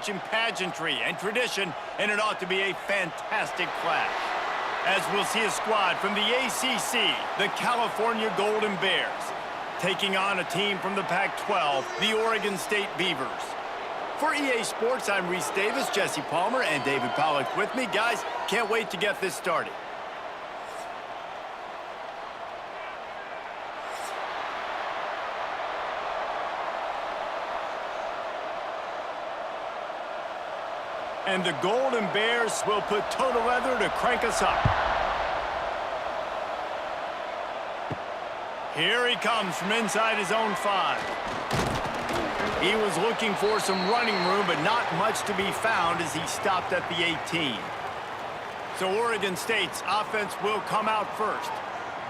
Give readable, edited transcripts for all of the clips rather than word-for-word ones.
rich in pageantry and tradition, and it ought to be a fantastic clash. As we'll see a squad from the ACC, the California Golden Bears, taking on a team from the Pac-12, the Oregon State Beavers. For EA Sports, I'm Reese Davis, Jesse Palmer, and David Pollack with me. Guys, can't wait to get this started. And the Golden Bears will put total leather to crank us up. Here he comes from inside his own 5. He was looking for some running room, but not much to be found as he stopped at the 18. So Oregon State's offense will come out first.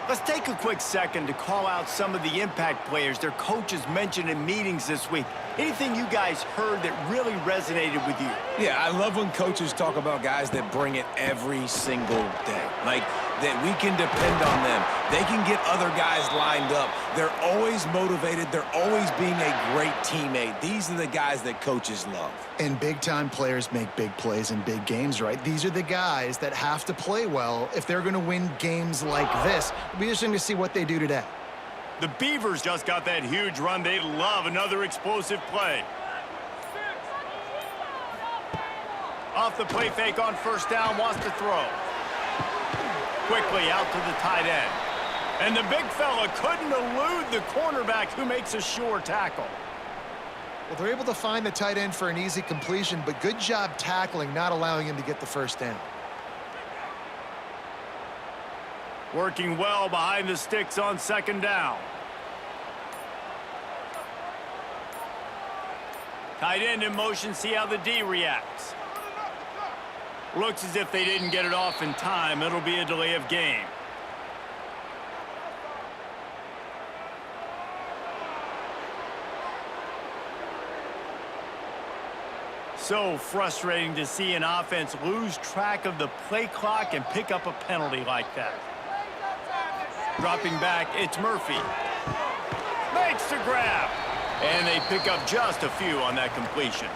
Let's take a quick second to call out some of the impact players their coaches mentioned in meetings this week. Anything you guys heard that really resonated with you? Yeah, I love when coaches talk about guys that bring it every single day. Like, that we can depend on them. They can get other guys lined up. They're always motivated. They're always being a great teammate. These are the guys that coaches love. And big-time players make big plays in big games, right? These are the guys that have to play well if they're going to win games like this. It'll be interesting to see what they do today. The Beavers just got that huge run. They love another explosive play. Off the play fake on first down, wants to throw. Quickly out to the tight end. And the big fella couldn't elude the cornerback who makes a sure tackle. Well, they're able to find the tight end for an easy completion, but good job tackling, not allowing him to get the first down. Working well behind the sticks on second down. Tight end in motion, see how the D reacts. Looks as if they didn't get it off in time. It'll be a delay of game. So frustrating to see an offense lose track of the play clock and pick up a penalty like that. Dropping back, it's Murphy. Makes the grab. And they pick up just a few on that completion.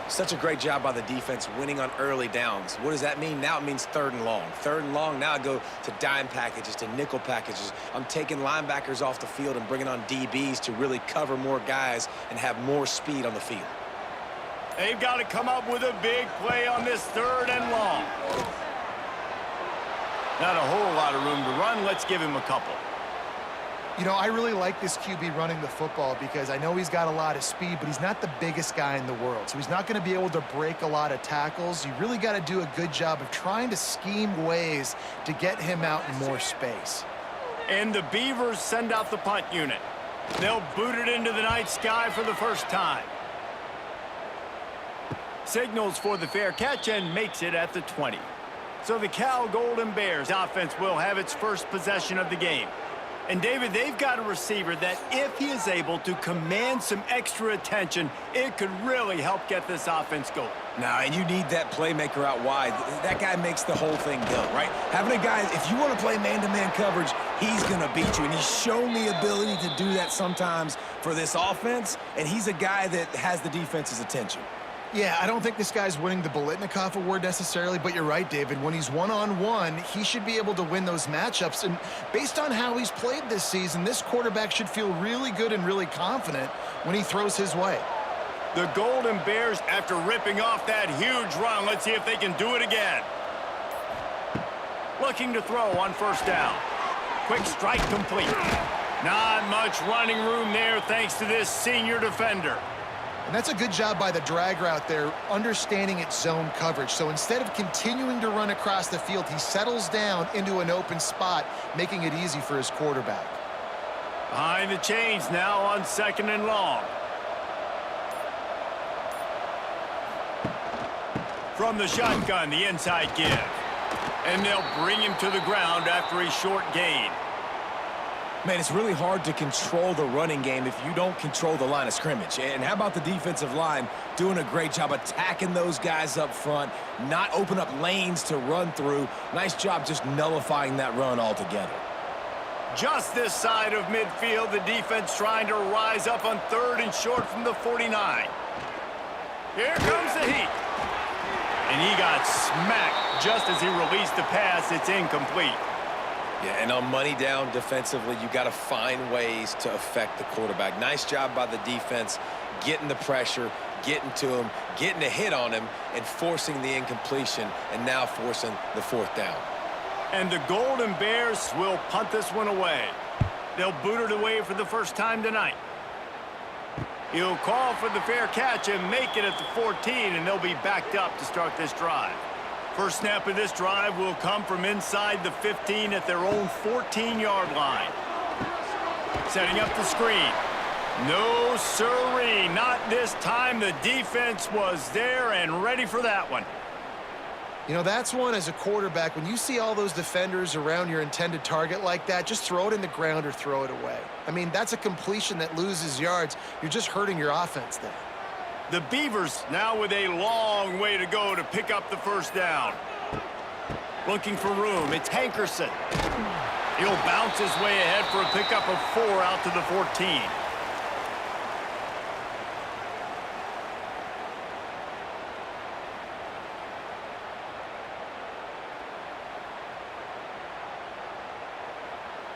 Such a great job by the defense winning on early downs. What does that mean? Now it means 3rd and long. 3rd and long, now I go to dime packages, to nickel packages. I'm taking linebackers off the field and bringing on DBs to really cover more guys and have more speed on the field. They've got to come up with a big play on this 3rd and long. Not a whole lot of room to run. Let's give him a couple. You know, I really like this QB running the football because I know he's got a lot of speed, but he's not the biggest guy in the world. So he's not going to be able to break a lot of tackles. You really got to do a good job of trying to scheme ways to get him out in more space. And the Beavers send out the punt unit. They'll boot it into the night sky for the first time. Signals for the fair catch and makes it at the 20. So the Cal Golden Bears offense will have its first possession of the game. And, David, they've got a receiver that if he is able to command some extra attention, it could really help get this offense going. Now, and you need that playmaker out wide. That guy makes the whole thing go, right? Having a guy, if you want to play man-to-man coverage, he's going to beat you. And he's shown the ability to do that sometimes for this offense. And he's a guy that has the defense's attention. Yeah, I don't think this guy's winning the Biletnikoff Award necessarily, but you're right, David. When he's one-on-one, he should be able to win those matchups. And based on how he's played this season, this quarterback should feel really good and really confident when he throws his way. The Golden Bears, after ripping off that huge run, let's see if they can do it again. Looking to throw on first down. Quick strike complete. Not much running room there thanks to this senior defender. And that's a good job by the drag route there, understanding its zone coverage. So instead of continuing to run across the field, he settles down into an open spot, making it easy for his quarterback. Behind the chains now on 2nd and long. From the shotgun, the inside give. And they'll bring him to the ground after a short gain. Man, it's really hard to control the running game if you don't control the line of scrimmage. And how about the defensive line doing a great job attacking those guys up front, not open up lanes to run through. Nice job just nullifying that run altogether. Just this side of midfield, the defense trying to rise up on 3rd and short from the 49. Here comes the heat. And he got smacked just as he released the pass. It's incomplete. Yeah, and on money down defensively, you got to find ways to affect the quarterback. Nice job by the defense, getting the pressure, getting to him, getting a hit on him, and forcing the incompletion, and now forcing the fourth down. And the Golden Bears will punt this one away. They'll boot it away for the first time tonight. He'll call for the fair catch and make it at the 14, and they'll be backed up to start this drive. First snap of this drive will come from inside the 15 at their own 14-yard line. Setting up the screen. No siree, not this time. The defense was there and ready for that one. You know, that's one as a quarterback, when you see all those defenders around your intended target like that, just throw it in the ground or throw it away. I mean, that's a completion that loses yards. You're just hurting your offense there. The Beavers now with a long way to go to pick up the first down. Looking for room, it's Hankerson. He'll bounce his way ahead for a pickup of 4 out to the 14.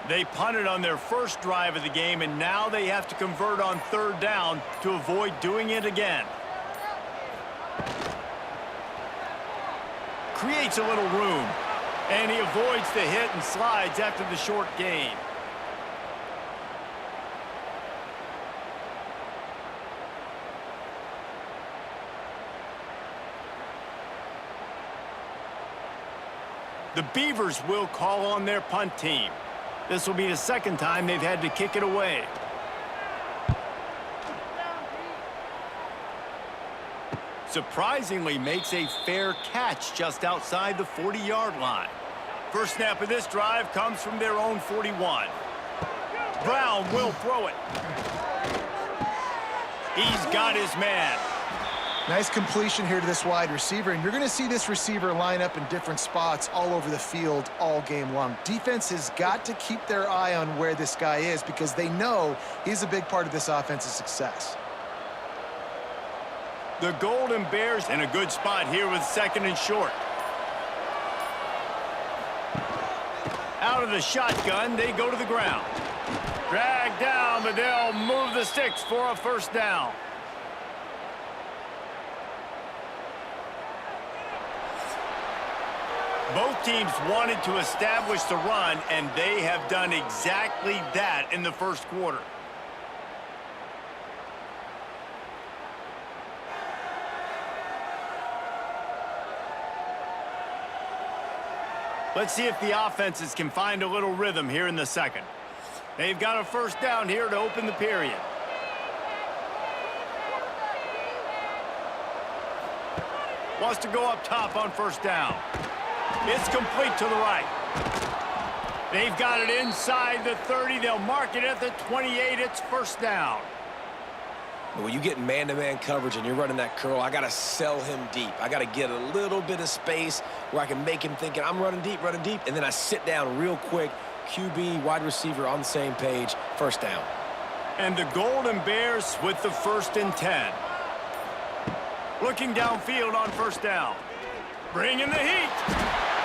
They punted on their first drive of the game, and now they have to convert on third down to avoid doing it again. Creates a little room, and he avoids the hit and slides after the short gain. The Beavers will call on their punt team. This will be the second time they've had to kick it away. Surprisingly makes a fair catch just outside the 40-yard line. First snap of this drive comes from their own 41. Brown will throw it. He's got his man. Nice completion here to this wide receiver, and you're going to see this receiver line up in different spots all over the field all game long. Defense has got to keep their eye on where this guy is because they know he's a big part of this offense's success. The Golden Bears in a good spot here with second and short. Out of the shotgun, they go to the ground. Drag down, but they'll move the sticks for a first down. Both teams wanted to establish the run, and they have done exactly that in the first quarter. Let's see if the offenses can find a little rhythm here in the second. They've got a first down here to open the period. Wants to go up top on first down. It's complete to the right. They've got it inside the 30. They'll mark it at the 28. It's first down. When you get man-to-man coverage and you're running that curl, I got to sell him deep. I got to get a little bit of space where I can make him thinking I'm running deep, and then I sit down real quick. QB, wide receiver on the same page, first down. And the Golden Bears with the 1st and 10. Looking downfield on first down. Bringing the heat.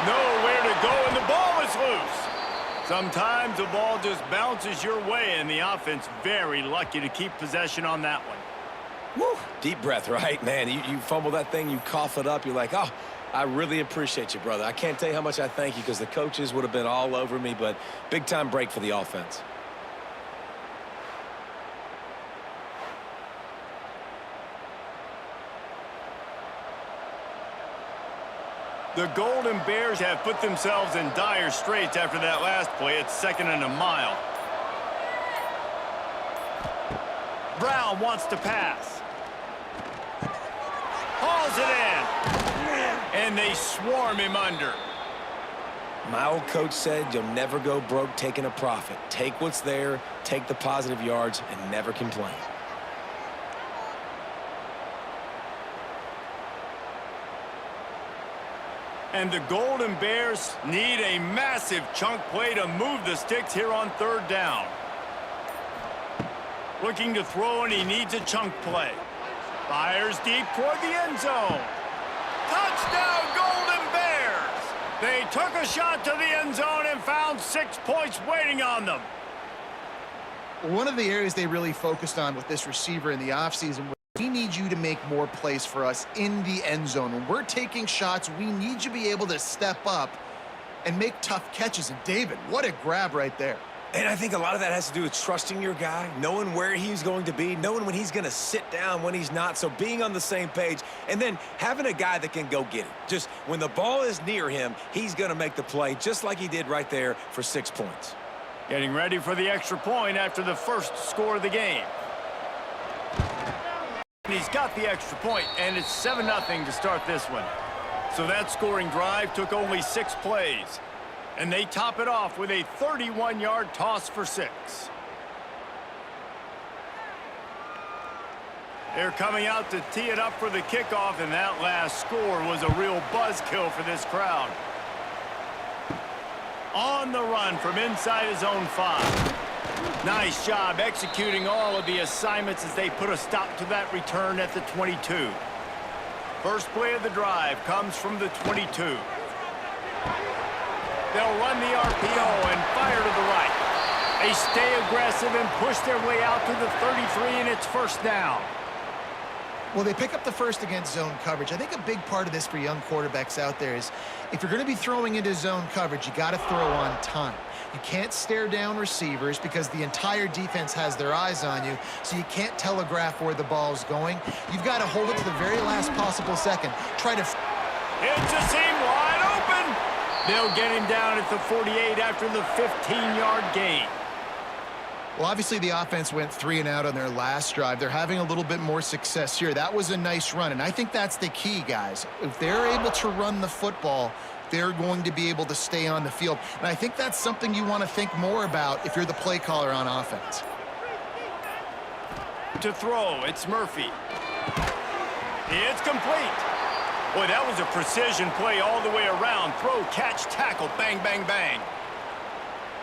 Nowhere to go, and the ball is loose. Sometimes the ball just bounces your way, and the offense very lucky to keep possession on that one. Woo! Deep breath, right? Man, you fumble that thing, you cough it up, you're like, oh, I really appreciate you, brother. I can't tell you how much I thank you because the coaches would have been all over me, but big-time break for the offense. The Golden Bears have put themselves in dire straits after that last play. It's 2nd and a mile. Brown wants to pass. Hauls it in. And they swarm him under. My old coach said you'll never go broke taking a profit. Take what's there, take the positive yards, and never complain. And the Golden Bears need a massive chunk play to move the sticks here on third down. Looking to throw, and he needs a chunk play. Fires deep toward the end zone. Touchdown, Golden Bears! They took a shot to the end zone and found 6 points waiting on them. One of the areas they really focused on with this receiver in the offseason was we need you to make more plays for us in the end zone. When we're taking shots, we need you to be able to step up and make tough catches. And David, what a grab right there. And I think a lot of that has to do with trusting your guy, knowing where he's going to be, knowing when he's going to sit down, when he's not, so being on the same page, and then having a guy that can go get it. Just when the ball is near him, he's going to make the play just like he did right there for 6 points. Getting ready for the extra point after the first score of the game. And he's got the extra point, and it's 7-0 to start this one. So that scoring drive took only 6 plays. And they top it off with a 31-yard toss for 6. They're coming out to tee it up for the kickoff, and that last score was a real buzzkill for this crowd. On the run from inside his own 5. Nice job executing all of the assignments as they put a stop to that return at the 22. First play of the drive comes from the 22. They'll run the RPO and fire to the right. They stay aggressive and push their way out to the 33, and it's first down. Well, they pick up the first against zone coverage. I think a big part of this for young quarterbacks out there is if you're going to be throwing into zone coverage, you got to throw on time. You can't stare down receivers because the entire defense has their eyes on you, so you can't telegraph where the ball's going. You've got to hold it to the very last possible second. Try to... It's a seam wide open. They'll get him down at the 48 after the 15-yard gain. Well, obviously the offense went 3 and out on their last drive. They're having a little bit more success here. That was a nice run, and I think that's the key, guys. If they're able to run the football, they're going to be able to stay on the field. And I think that's something you want to think more about if you're the play caller on offense. To throw, it's Murphy. It's complete. Boy, that was a precision play all the way around. Throw, catch, tackle, bang, bang, bang.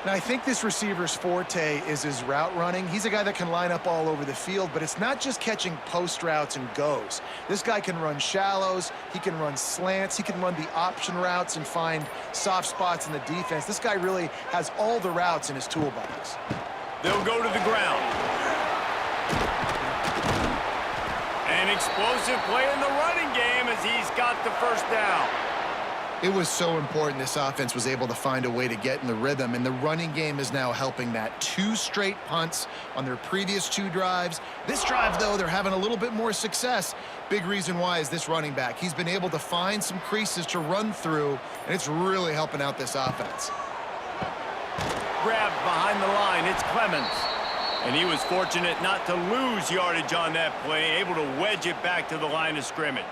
Now, I think this receiver's forte is his route running. He's a guy that can line up all over the field, but it's not just catching post routes and goes. This guy can run shallows, he can run slants, he can run the option routes and find soft spots in the defense. This guy really has all the routes in his toolbox. They'll go to the ground. An explosive play in the running game as he's got the first down. It was so important this offense was able to find a way to get in the rhythm, and the running game is now helping that. 2 straight punts on their previous 2 drives. This drive, though, they're having a little bit more success. Big reason why is this running back. He's been able to find some creases to run through, and it's really helping out this offense. Grabbed behind the line, it's Clemens. And he was fortunate not to lose yardage on that play, able to wedge it back to the line of scrimmage.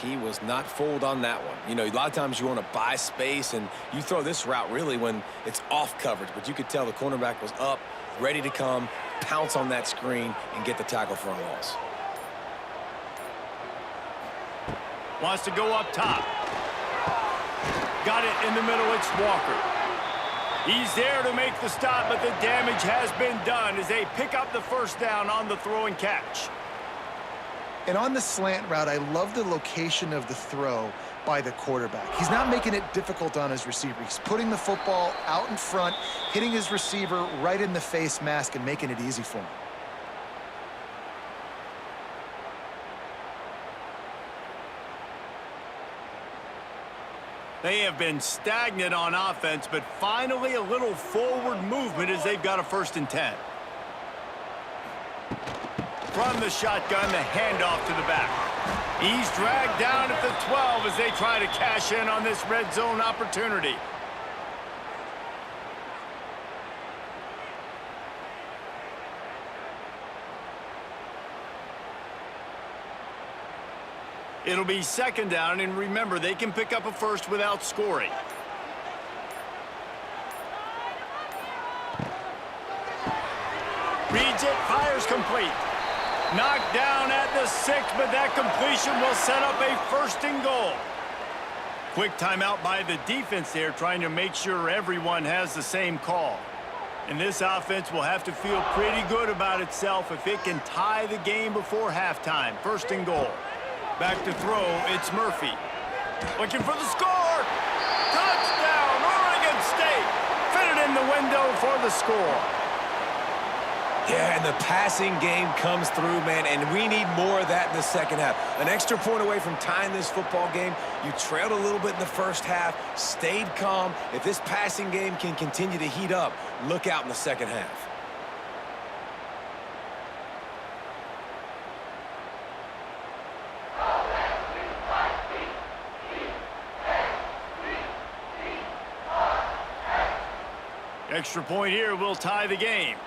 He was not fooled on that one. You know, a lot of times you want to buy space, and you throw this route really when it's off coverage. But you could tell the cornerback was up, ready to come, pounce on that screen, and get the tackle for a loss. Wants to go up top. Got it in the middle, it's Walker. He's there to make the stop, but the damage has been done as they pick up the first down on the throw and catch. And on the slant route, I love the location of the throw by the quarterback. He's not making it difficult on his receiver. He's putting the football out in front, hitting his receiver right in the face mask and making it easy for him. They have been stagnant on offense, but finally a little forward movement as they've got a 1st and 10. From the shotgun, the handoff to the back. He's dragged down at the 12 as they try to cash in on this red zone opportunity. It'll be 2nd down, and remember, they can pick up a first without scoring. Reads it, fires complete. Knocked down at the 6, but that completion will set up a 1st and goal. Quick timeout by the defense there, trying to make sure everyone has the same call. And this offense will have to feel pretty good about itself if it can tie the game before halftime. First and goal. Back to throw, it's Murphy. Looking for the score! Touchdown, Oregon State! Fitted in the window for the score. Yeah, and the passing game comes through, man, and we need more of that in the second half. An extra point away from tying this football game. You trailed a little bit in the first half, stayed calm. If this passing game can continue to heat up, look out in the second half. Extra point here will tie the game.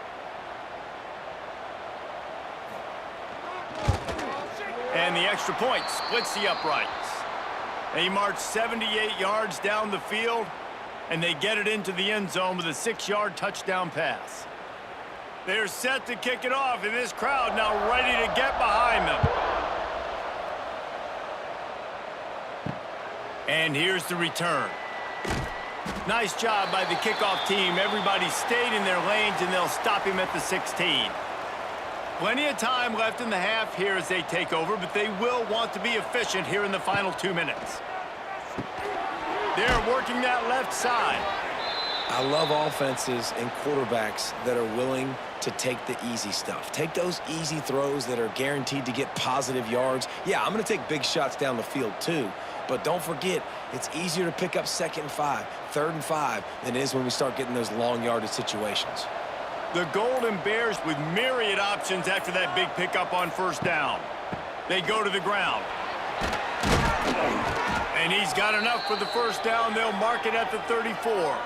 And the extra point splits the uprights. They march 78 yards down the field, and they get it into the end zone with a 6-yard touchdown pass. They're set to kick it off, and this crowd now ready to get behind them. And here's the return. Nice job by the kickoff team. Everybody stayed in their lanes, and they'll stop him at the 16. Plenty of time left in the half here as they take over, but they will want to be efficient here in the final 2 minutes. They're working that left side. I love offenses and quarterbacks that are willing to take the easy stuff. Take those easy throws that are guaranteed to get positive yards. Yeah, I'm going to take big shots down the field too, but don't forget, it's easier to pick up 2nd and 5, 3rd and 5 than it is when we start getting those long yardage situations. The Golden Bears with myriad options after that big pickup on first down. They go to the ground. And he's got enough for the first down. They'll mark it at the 34.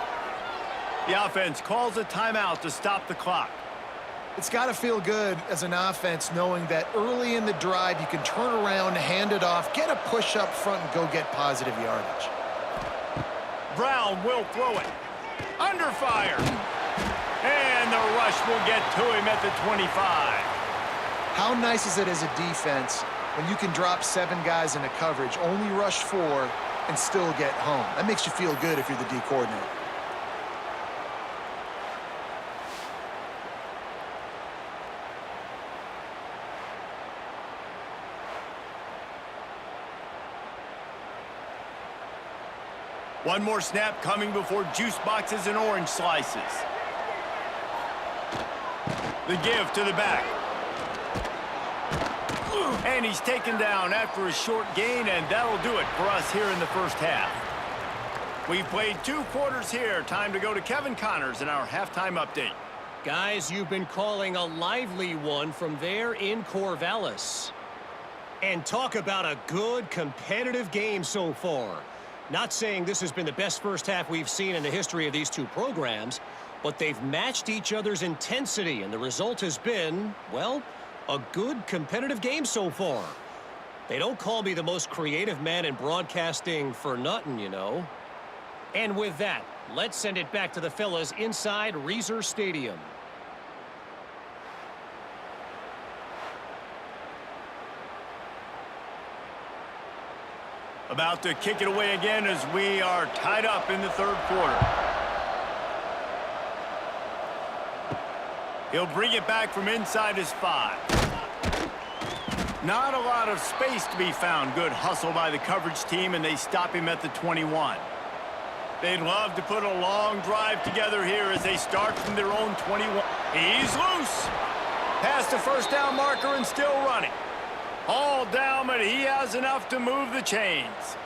The offense calls a timeout to stop the clock. It's got to feel good as an offense knowing that early in the drive you can turn around, hand it off, get a push up front, and go get positive yardage. Brown will throw it. Under fire. And the rush will get to him at the 25. How nice is it as a defense when you can drop 7 guys into coverage, only rush 4, and still get home? That makes you feel good if you're the D coordinator. One more snap coming before juice boxes and orange slices. The give to the back. And he's taken down after a short gain, and that'll do it for us here in the first half. We've played 2 quarters here. Time to go to Kevin Connors in our halftime update. Guys, you've been calling a lively one from there in Corvallis. And talk about a good competitive game so far. Not saying this has been the best first half we've seen in the history of these 2 programs, but they've matched each other's intensity, and the result has been, well, a good competitive game so far. They don't call me the most creative man in broadcasting for nothing, you know. And with that, let's send it back to the fellas inside Reser Stadium. About to kick it away again as we are tied up in the 3rd quarter. He'll bring it back from inside his 5. Not a lot of space to be found. Good hustle by the coverage team, and they stop him at the 21. They'd love to put a long drive together here as they start from their own 21. He's loose. Past the first down marker and still running. All down, but he has enough to move the chains.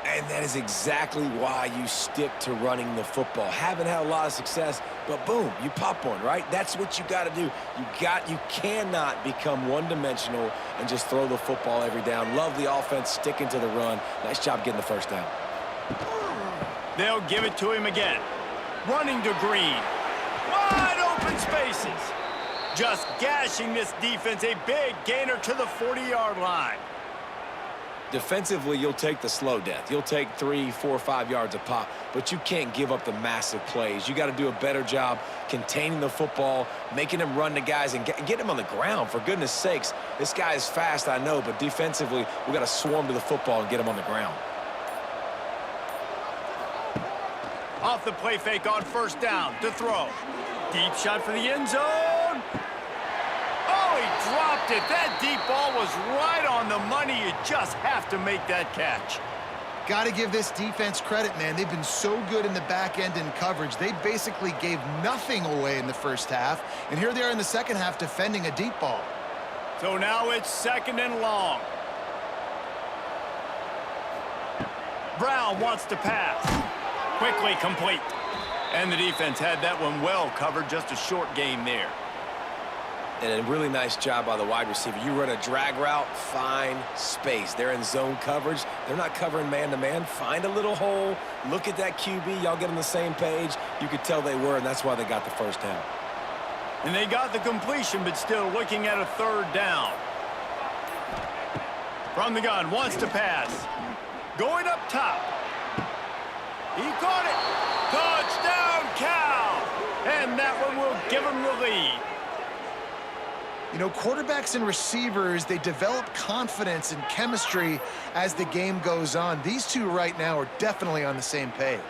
And that is exactly why you stick to running the football. Haven't had a lot of success, but boom, you pop one, right? That's what you got to do. You cannot become one-dimensional and just throw the football every down. Love the offense sticking to the run. Nice job getting the first down. They'll give it to him again. Running to Green. Wide open spaces. Just gashing this defense. A big gainer to the 40-yard line. Defensively, you'll take the slow death. You'll take 3, 4, 5 yards a pop, but you can't give up the massive plays. You got to do a better job containing the football, making him run to guys, and get him on the ground. For goodness sakes, this guy is fast, I know, but defensively, we got to swarm to the football and get him on the ground. Off the play fake on first down to throw. Deep shot for the end zone. Oh, he dropped it. That deep ball was right on the money. You just have to make that catch. Got to give this defense credit, man. They've been so good in the back end in coverage. They basically gave nothing away in the first half, and here they are in the second half defending a deep ball. So now it's 2nd and long. Brown wants to pass. Quickly complete. And the defense had that one well covered. Just a short game there. And a really nice job by the wide receiver. You run a drag route, find space. They're in zone coverage. They're not covering man-to-man. Find a little hole. Look at that QB. Y'all get on the same page. You could tell they were, and that's why they got the first down. And they got the completion, but still looking at a 3rd down. From the gun, wants to pass. Going up top. He caught it. Touchdown, Cal! And that one will give him the lead. You know, quarterbacks and receivers, they develop confidence and chemistry as the game goes on. These two right now are definitely on the same page.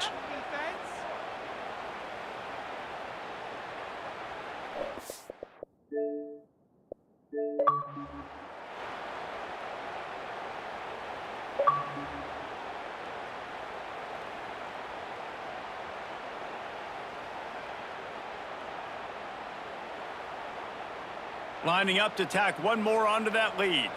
Lining up to tack one more onto that lead.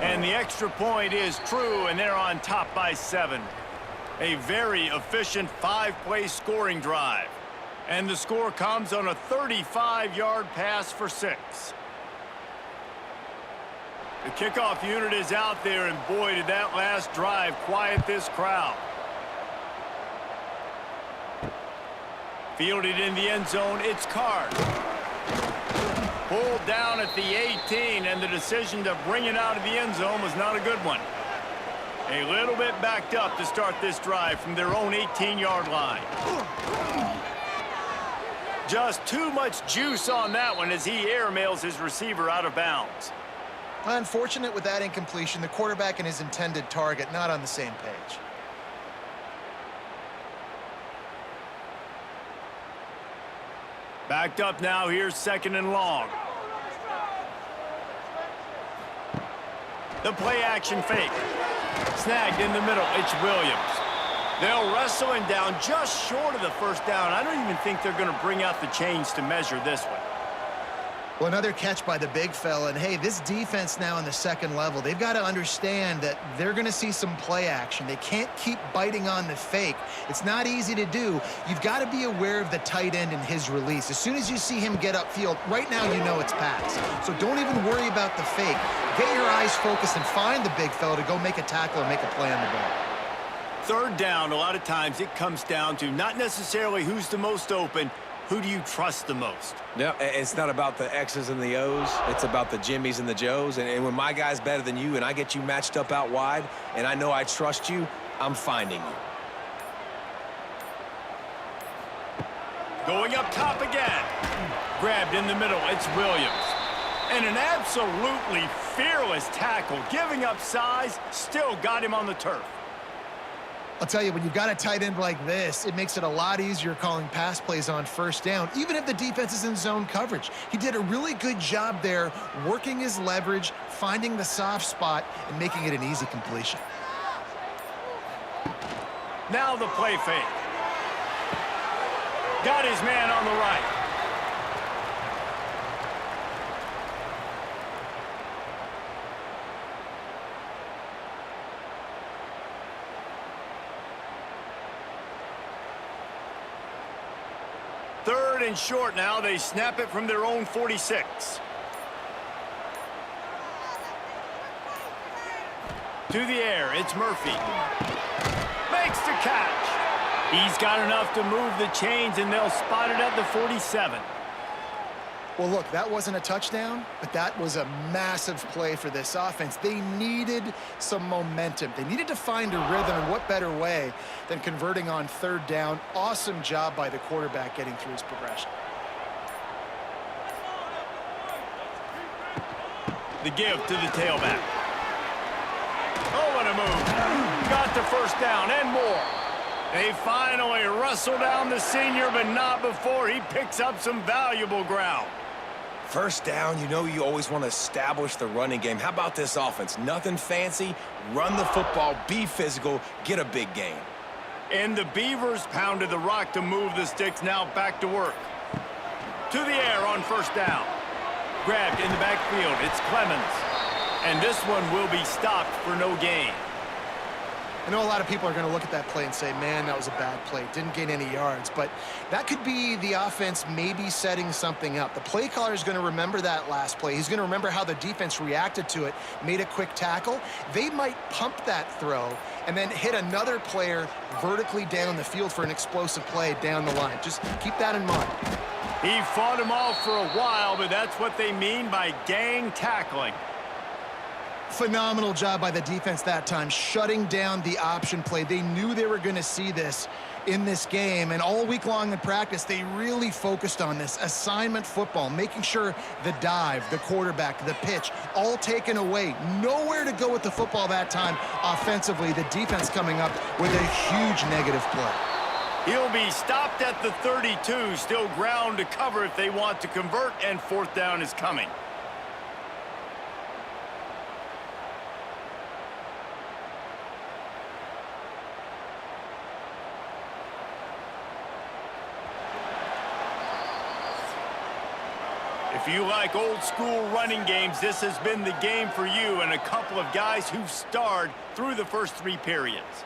And the extra point is true, and they're on top by 7. A very efficient 5-play scoring drive. And the score comes on a 35-yard pass for 6. The kickoff unit is out there, and boy, did that last drive quiet this crowd. Fielded in the end zone, it's Card. Pulled down at the 18, and the decision to bring it out of the end zone was not a good one. A little bit backed up to start this drive from their own 18-yard line. Just too much juice on that one as he airmails his receiver out of bounds. Unfortunate with that incompletion, the quarterback and his intended target not on the same page. Backed up now, here's 2nd and long. The play action fake. Snagged in the middle, it's Williams. They'll wrestle him down just short of the first down. I don't even think they're going to bring out the chains to measure this one. Well, another catch by the big fella. And, hey, this defense now in the second level, they've got to understand that they're going to see some play action. They can't keep biting on the fake. It's not easy to do. You've got to be aware of the tight end and his release. As soon as you see him get upfield, right now you know it's pass. So don't even worry about the fake. Get your eyes focused and find the big fella to go make a tackle or make a play on the ball. 3rd down, a lot of times it comes down to not necessarily who's the most open, who do you trust the most? No, it's not about the X's and the O's. It's about the Jimmies and the Joes. And when my guy's better than you and I get you matched up out wide and I know I trust you, I'm finding you. Going up top again. Grabbed in the middle, it's Williams. And an absolutely fearless tackle, giving up size, still got him on the turf. I'll tell you, when you've got a tight end like this, it makes it a lot easier calling pass plays on first down, even if the defense is in zone coverage. He did a really good job there, working his leverage, finding the soft spot, and making it an easy completion. Now the play fake. Got his man on the right. Third and short now. They snap it from their own 46. To the air, it's Murphy. Makes the catch. He's got enough to move the chains, and they'll spot it at the 47. Well, look, that wasn't a touchdown, but that was a massive play for this offense. They needed some momentum. They needed to find a rhythm, and what better way than converting on 3rd down. Awesome job by the quarterback getting through his progression. The give to the tailback. Oh, what a move. got the first down and more. They finally wrestle down the senior, but not before he picks up some valuable ground. First down, you know you always want to establish the running game. How about this offense? Nothing fancy. Run the football, be physical, get a big gain. And the Beavers pounded the rock to move the sticks. Now back to work. To the air on first down. Grabbed in the backfield. It's Clemens. And this one will be stopped for no gain. I know a lot of people are going to look at that play and say, man, that was a bad play. Didn't gain any yards. But that could be the offense maybe setting something up. The play caller is going to remember that last play. He's going to remember how the defense reacted to it, made a quick tackle. They might pump that throw and then hit another player vertically down the field for an explosive play down the line. Just keep that in mind. He fought him off for a while, but that's what they mean by gang tackling. Phenomenal job by the defense that time, shutting down the option play. They knew they were going to see this in this game, and all week long in practice, they really focused on this assignment football, making sure the dive, the quarterback, the pitch, all taken away. Nowhere to go with the football that time offensively. The defense coming up with a huge negative play. He'll be stopped at the 32, still ground to cover if they want to convert, and fourth down is coming. If you like old-school running games, this has been the game for you and a couple of guys who've starred through the first three periods.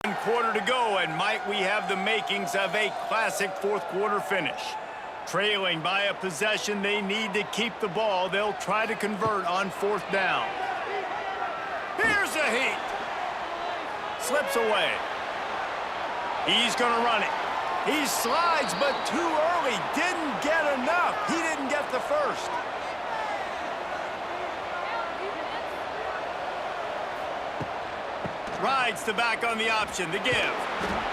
One quarter to go, and might we have the makings of a classic fourth-quarter finish. Trailing by a possession, they need to keep the ball. They'll try to convert on fourth down. Here's a heat. Slips away. He's going to run it. He slides, but too early. Didn't get enough. He didn't get the first. Rides the back on the option. The give.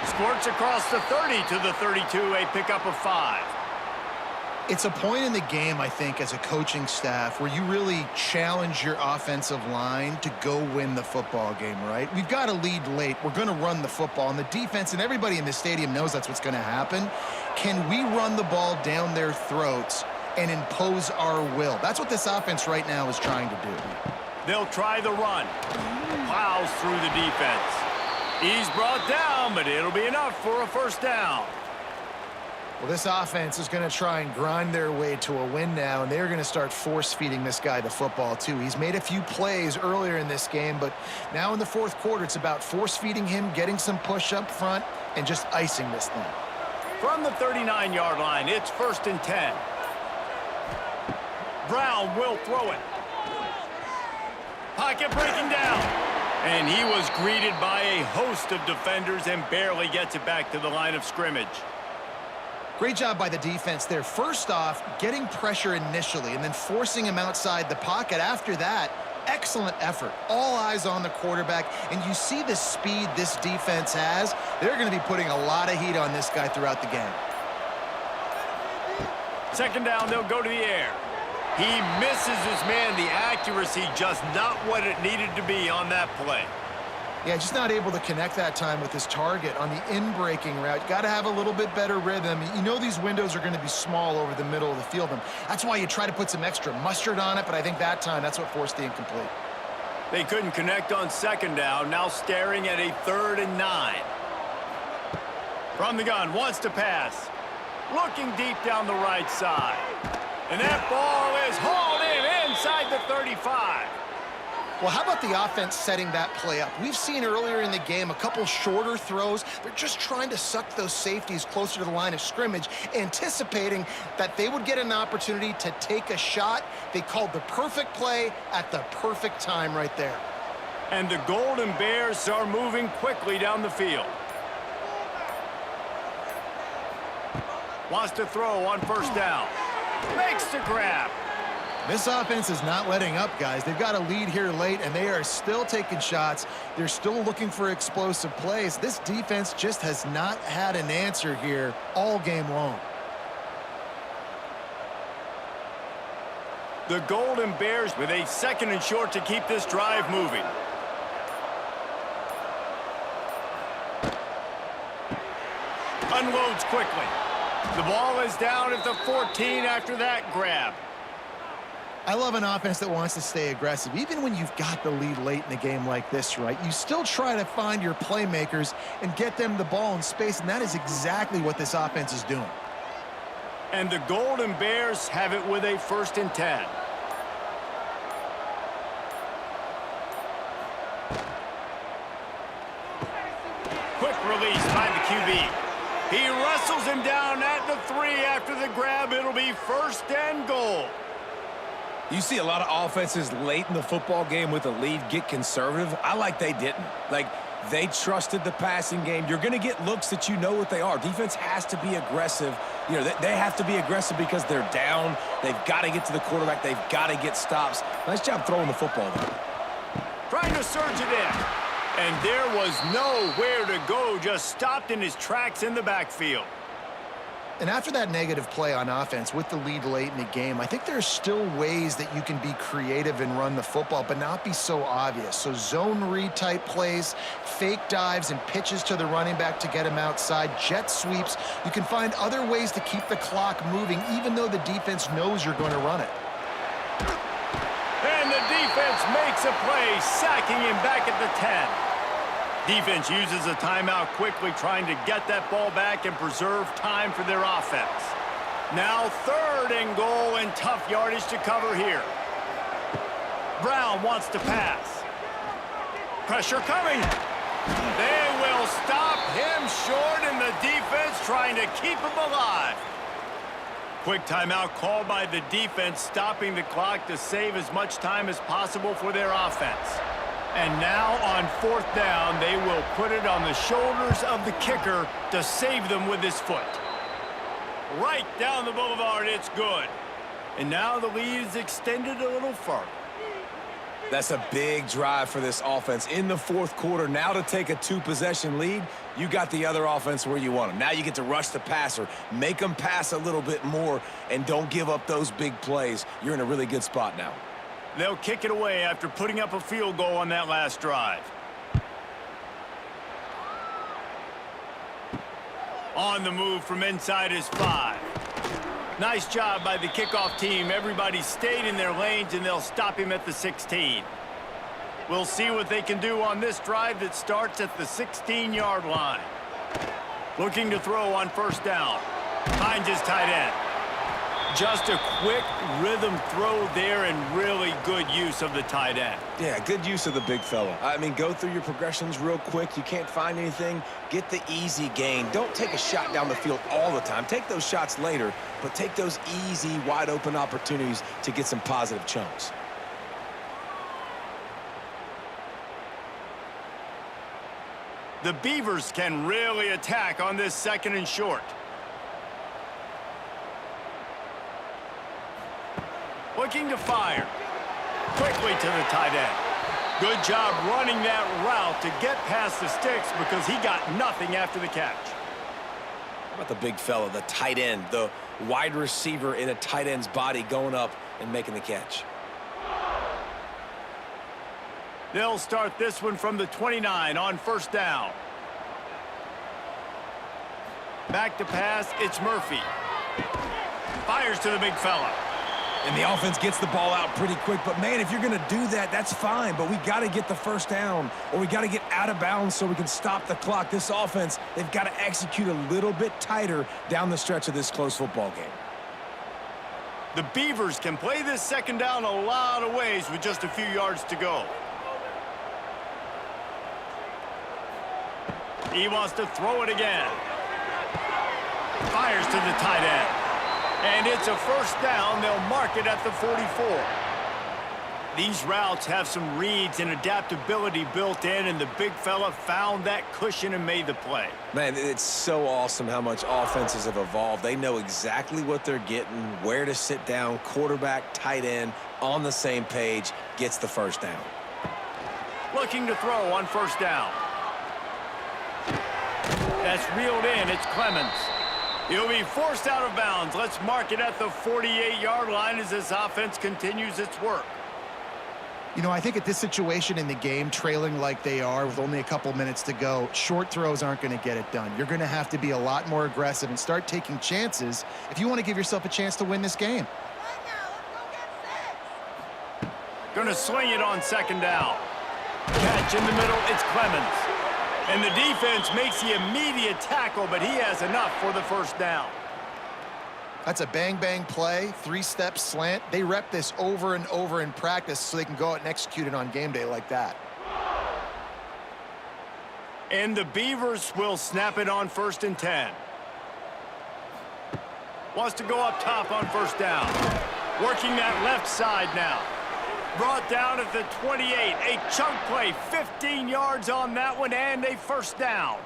Squirts across the 30 to the 32. A pickup of 5. It's a point in the game, I think, as a coaching staff where you really challenge your offensive line to go win the football game, right? We've got to lead late. We're going to run the football, and the defense and everybody in the stadium knows that's what's going to happen. Can we run the ball down their throats and impose our will? That's what this offense right now is trying to do. They'll try the run. Plows through the defense. He's brought down, but it'll be enough for a first down. Well, this offense is going to try and grind their way to a win now, and they're going to start force-feeding this guy the football, too. He's made a few plays earlier in this game, but now in the fourth quarter, it's about force-feeding him, getting some push up front, and just icing this thing. From the 39-yard line, it's 1st and 10. Brown will throw it. Pocket breaking down. And he was greeted by a host of defenders and barely gets it back to the line of scrimmage. Great job by the defense there. First off, getting pressure initially and then forcing him outside the pocket. After that, excellent effort. All eyes on the quarterback. And you see the speed this defense has. They're going to be putting a lot of heat on this guy throughout the game. Second down, they'll go to the air. He misses his man. The accuracy just not what it needed to be on that play. Yeah, just not able to connect that time with his target on the in-breaking route. Got to have a little bit better rhythm. You know these windows are going to be small over the middle of the field. And that's why you try to put some extra mustard on it, but I think that time that's what forced the incomplete. They couldn't connect on second down. Now staring at a 3rd and 9. From the gun, wants to pass. Looking deep down the right side. And that ball is hauled in inside the 35. Well, how about the offense setting that play up? We've seen earlier in the game a couple shorter throws. They're just trying to suck those safeties closer to the line of scrimmage, anticipating that they would get an opportunity to take a shot. They called the perfect play at the perfect time right there. And the Golden Bears are moving quickly down the field. Wants to throw on first down. Makes the grab. This offense is not letting up, guys. They've got a lead here late, and they are still taking shots. They're still looking for explosive plays. This defense just has not had an answer here all game long. The Golden Bears with a 2nd and short to keep this drive moving. Unloads quickly. The ball is down at the 14 after that grab. I love an offense that wants to stay aggressive. Even when you've got the lead late in a game like this, right, you still try to find your playmakers and get them the ball in space, and that is exactly what this offense is doing. And the Golden Bears have it with a 1st and 10. Quick release by the QB. He wrestles him down at the 3 after the grab. It'll be 1st and goal. You see a lot of offenses late in the football game with a lead get conservative. I like they didn't. Like, they trusted the passing game. You're going to get looks that you know what they are. Defense has to be aggressive. You know, they have to be aggressive because they're down. They've got to get to the quarterback. They've got to get stops. Nice job throwing the football there. Trying to surge it in. And there was nowhere to go. Just stopped in his tracks in the backfield. And after that negative play on offense with the lead late in the game, I think there are still ways that you can be creative and run the football, but not be so obvious. So zone read type plays, fake dives and pitches to the running back to get him outside, jet sweeps. You can find other ways to keep the clock moving, even though the defense knows you're going to run it. And the defense makes a play, sacking him back at the 10. Defense uses a timeout quickly, trying to get that ball back and preserve time for their offense. Now 3rd and goal, and tough yardage to cover here. Brown wants to pass. Pressure coming. They will stop him short, and the defense trying to keep him alive. Quick timeout called by the defense, stopping the clock to save as much time as possible for their offense. And now on 4th down, they will put it on the shoulders of the kicker to save them with his foot. Right down the boulevard, it's good. And now the lead is extended a little further. That's a big drive for this offense in the 4th quarter. Now to take a 2-possession lead, you got the other offense where you want them. Now you get to rush the passer, make them pass a little bit more, and don't give up those big plays. You're in a really good spot now. They'll kick it away after putting up a field goal on that last drive. On the move from inside his 5. Nice job by the kickoff team. Everybody stayed in their lanes, and they'll stop him at the 16. We'll see what they can do on this drive that starts at the 16-yard line. Looking to throw on 1st down. Finds his tight end. Just a quick rhythm throw there, and really good use of the tight end. Yeah, good use of the big fella. I mean, go through your progressions real quick. You can't find anything, get the easy gain. Don't take a shot down the field all the time. Take those shots later, but take those easy, wide-open opportunities to get some positive chunks. The Beavers can really attack on this 2nd and short. Looking to fire. Quickly to the tight end. Good job running that route to get past the sticks because he got nothing after the catch. How about the big fella, the tight end, the wide receiver in a tight end's body going up and making the catch? They'll start this one from the 29 on 1st down. Back to pass, it's Murphy. Fires to the big fella. And the offense gets the ball out pretty quick. But, man, if you're going to do that, that's fine. But we got to get the 1st down, or we got to get out of bounds so we can stop the clock. This offense, they've got to execute a little bit tighter down the stretch of this close football game. The Beavers can play this 2nd down a lot of ways with just a few yards to go. He wants to throw it again. Fires to the tight end. And it's a 1st down. They'll mark it at the 44. These routes have some reads and adaptability built in, and the big fella found that cushion and made the play. Man, it's so awesome how much offenses have evolved. They know exactly what they're getting, where to sit down, quarterback, tight end, on the same page, gets the 1st down. Looking to throw on 1st down. That's reeled in. It's Clemens. He'll be forced out of bounds. Let's mark it at the 48-yard line as this offense continues its work. You know, I think at this situation in the game, trailing like they are with only a couple minutes to go, short throws aren't going to get it done. You're going to have to be a lot more aggressive and start taking chances if you want to give yourself a chance to win this game. Going to swing it on second down. Catch in the middle, it's Clemens. And the defense makes the immediate tackle, but he has enough for the first down. That's a bang-bang play, three-step slant. They rep this over and over in practice so they can go out and execute it on game day like that. And the Beavers will snap it on 1st and 10. Wants to go up top on first down. Working that left side now. Brought down at the 28. A chunk play, 15 yards on that one, and a first down.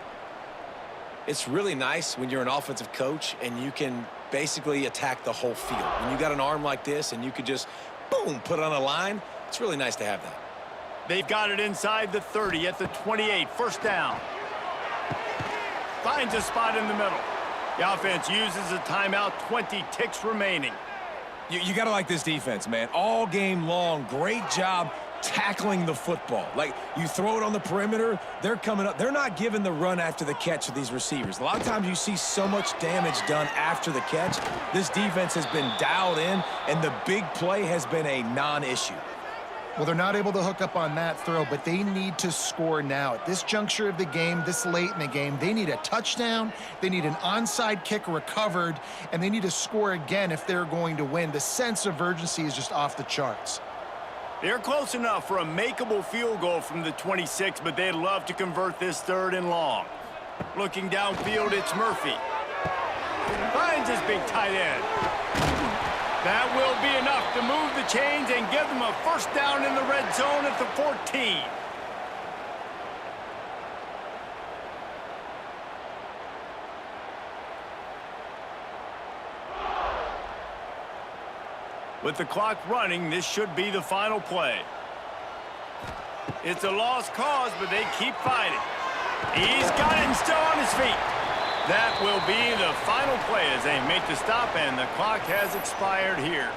It's really nice when you're an offensive coach and you can basically attack the whole field. When you got an arm like this and you could just, boom, put it on a line, it's really nice to have that. They've got it inside the 30 at the 28. First down. Finds a spot in the middle. The offense uses a timeout, 20 ticks remaining. You got to like this defense, man. All game long, great job tackling the football. Like, you throw it on the perimeter, they're coming up. They're not giving the run after the catch to these receivers. A lot of times you see so much damage done after the catch. This defense has been dialed in, and the big play has been a non-issue. Well, they're not able to hook up on that throw, but they need to score now. At this juncture of the game, this late in the game, they need a touchdown, they need an onside kick recovered, and they need to score again if they're going to win. The sense of urgency is just off the charts. They're close enough for a makeable field goal from the 26, but they'd love to convert this 3rd and long. Looking downfield, it's Murphy. Finds his big tight end. That will be enough to move the chains and give them a first down in the red zone at the 14. With the clock running, this should be the final play. It's a lost cause, but they keep fighting. He's got it and still on his feet. That will be the final play as they make the stop, and the clock has expired here.